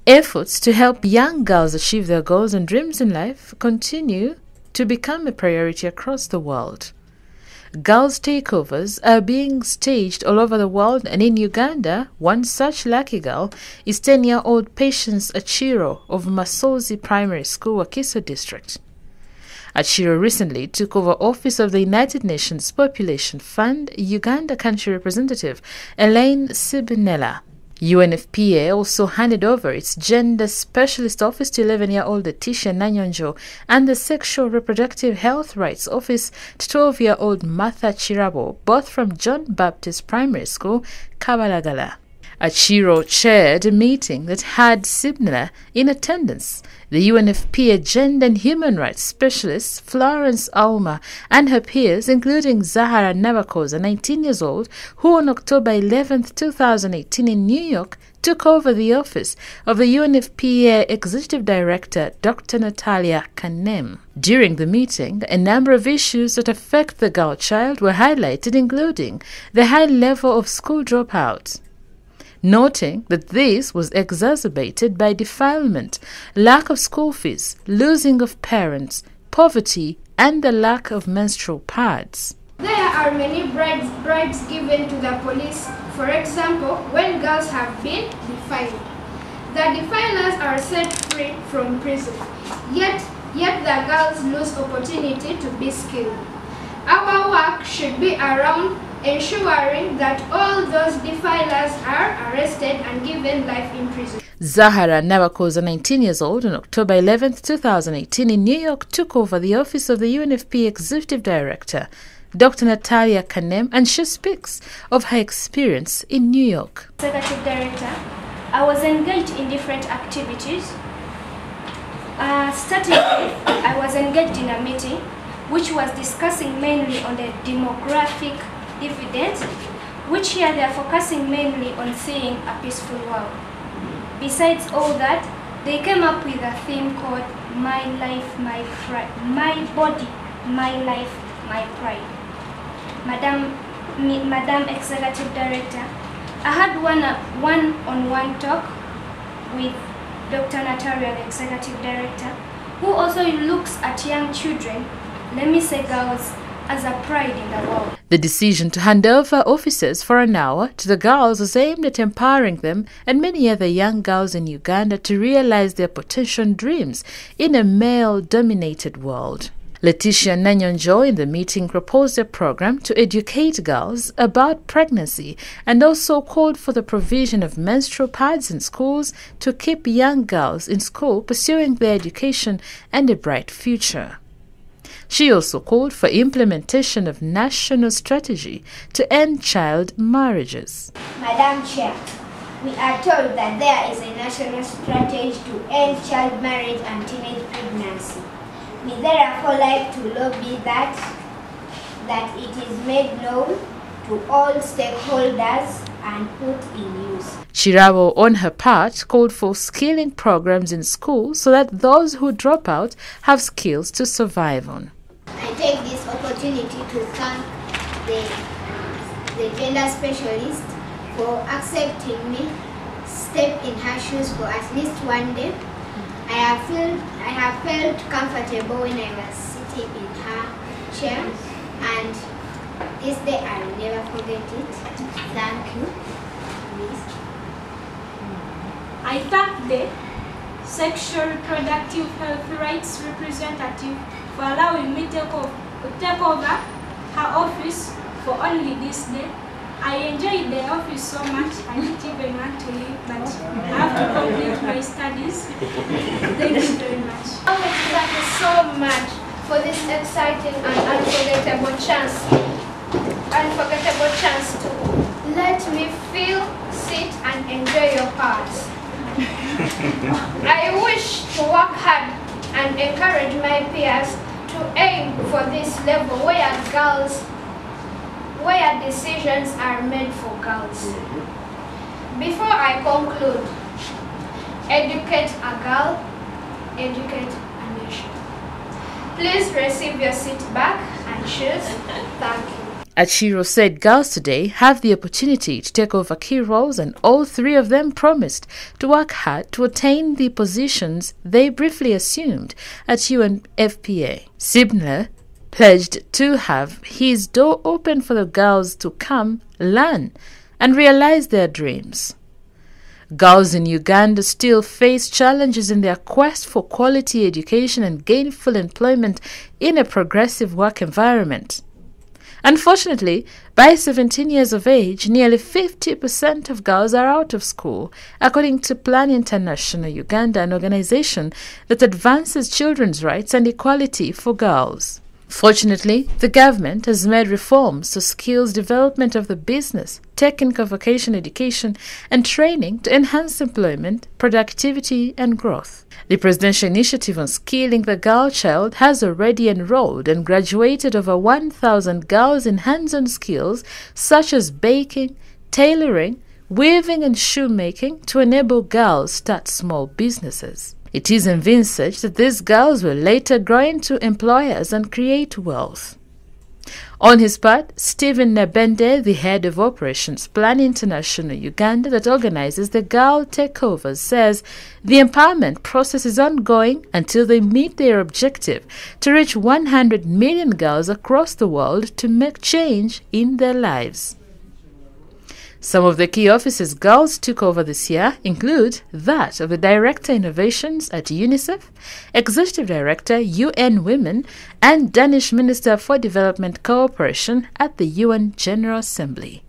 Efforts to help young girls achieve their goals and dreams in life continue to become a priority across the world. Girls' takeovers are being staged all over the world, and in Uganda, one such lucky girl is 10-year-old Patience Achiro of Masozi Primary School, Wakiso District. Achiro recently took over office of the United Nations Population Fund Uganda country representative Elaine Sibinella. UNFPA also handed over its gender specialist office to 11-year-old Letitia Nanyonjo and the sexual reproductive health rights office to 12-year-old Martha Chirabo, both from John Baptist Primary School, Kabalagala. Achiro chaired a meeting that had Sibnella in attendance. The UNFPA Gender and Human Rights Specialist Florence Auma and her peers, including Zahara Nabakoza, 19 years old, who on October 11, 2018 in New York took over the office of the UNFPA Executive Director, Dr. Natalia Kanem. During the meeting, a number of issues that affect the girl child were highlighted, including the high level of school dropouts, noting that this was exacerbated by defilement, lack of school fees, losing of parents, poverty, and the lack of menstrual pads. There are many bribes given to the police. For example, when girls have been defiled, the defilers are set free from prison, yet the girls lose opportunity to be skilled. Our work should be around ensuring that all those defilers are arrested and given life in prison. Zahara Nabakoza, 19 years old, on October 11, 2018 in New York took over the office of the UNFPA Executive Director, Dr. Natalia Kanem, and she speaks of her experience in New York. Executive Director, I was engaged in different activities. Starting with, I was engaged in a meeting which was discussing mainly on the demographic dividends, which here they are focusing mainly on seeing a peaceful world. Besides all that, they came up with a theme called My Life, My Pride. My Body, My Life, My Pride. Madam Executive Director, I had one-on-one talk with Dr. Natalia, the Executive Director, who also looks at young children, let me say girls, as a pride in the world. The decision to hand over offices for an hour to the girls was aimed at empowering them and many other young girls in Uganda to realize their potential dreams in a male-dominated world. Letitia Nanyonjo in the meeting proposed a program to educate girls about pregnancy and also called for the provision of menstrual pads in schools to keep young girls in school pursuing their education and a bright future. She also called for implementation of national strategy to end child marriages. Madam Chair, we are told that there is a national strategy to end child marriage and teenage pregnancy. We therefore like to lobby that it is made known to all stakeholders and put in use. Chirabo, on her part, called for skilling programs in schools so that those who drop out have skills to survive on. I take this opportunity to thank the gender specialist for accepting me step in her shoes for at least one day. I have felt comfortable when I was sitting in her chair, and this day I will never forget it. Thank you, Miss. I thank the Sexual Reproductive Health Rights Representative for allowing me to take over her office for only this day. I enjoyed the office so much I didn't even want to leave, but I have to complete my studies. Thank you very much. Thank you so much for this exciting and unforgettable chance to let me feel, sit and enjoy your parts. I wish to work hard and encourage my peers to aim for this level where decisions are made for girls. Before I conclude, educate a girl, educate a nation. Please receive your seat back and shoes. Thank you. Achiro said girls today have the opportunity to take over key roles, and all three of them promised to work hard to attain the positions they briefly assumed at UNFPA. Sibner pledged to have his door open for the girls to come, learn, and realize their dreams. Girls in Uganda still face challenges in their quest for quality education and gainful employment in a progressive work environment. Unfortunately, by 17 years of age, nearly 50% of girls are out of school, according to Plan International Uganda, an organization that advances children's rights and equality for girls. Fortunately, the government has made reforms to skills development of the business, technical vocational education, and training to enhance employment, productivity, and growth. The Presidential Initiative on Skilling the Girl Child has already enrolled and graduated over 1,000 girls in hands-on skills such as baking, tailoring, weaving, and shoemaking to enable girls start small businesses. It is envisaged that these girls will later grow into employers and create wealth. On his part, Stephen Nabende, the head of Operations Plan International Uganda that organizes the girl takeovers, says the empowerment process is ongoing until they meet their objective to reach 100 million girls across the world to make change in their lives. Some of the key offices girls took over this year include that of the Director Innovations at UNICEF, Executive Director UN Women, and Danish Minister for Development Cooperation at the UN General Assembly.